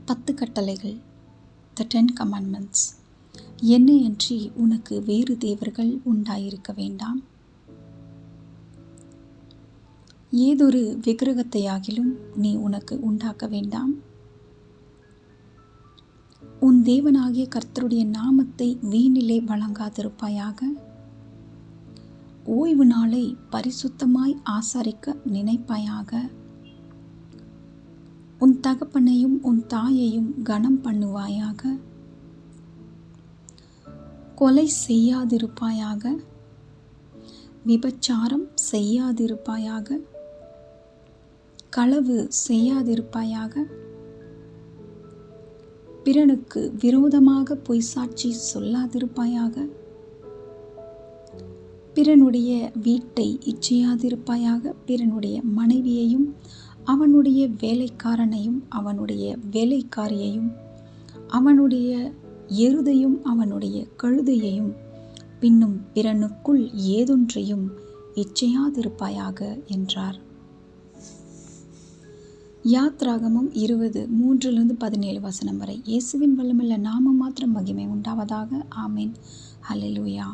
10 கட்டளைகள், த 10 கமாண்ட்மெண்ட்ஸ். என்னையன்றி உனக்கு வேறு தேவர்கள் உண்டாயிருக்க வேண்டாம். ஏதொரு விக்கிரகத்தையாகிலும் நீ உனக்கு உண்டாக்க வேண்டாம். உன் தேவனாகிய கர்த்தருடைய நாமத்தை வீணிலே வழங்காதிருப்பாயாக. ஓய்வு நாளை பரிசுத்தமாய் ஆசரிக்க நினைப்பாயாக. உன் தகப்பனையும் உன் தாயையும் கனம் பண்ணுவாயாக. கொலை செய்யாதிருப்பாயாக. விபச்சாரம் செய்யாதிருப்பாயாக. களவு செய்யாதிருப்பாயாக. பிறனுக்கு விரோதமாக பொய்சாட்சி சொல்லாதிருப்பாயாக. பிறனுடைய வீட்டை இச்சையாதிருப்பாயாக. பிறனுடைய மனைவியையும் அவனுடைய வேலைக்காரனையும் அவனுடைய வேலைக்காரியையும் அவனுடைய எருதையும் அவனுடைய கழுதையையும் பின்னும் பிறனுக்குள் ஏதொன்றையும் இச்சையாதிருப்பாயாக என்றார். யாத்ராகமம் 20:3-17 வரை. இயேசுவின் வல்லமையுள்ள நாமம் மாத்திரம் மகிமை உண்டாவதாக. ஆமேன். ஹல்லேலூயா.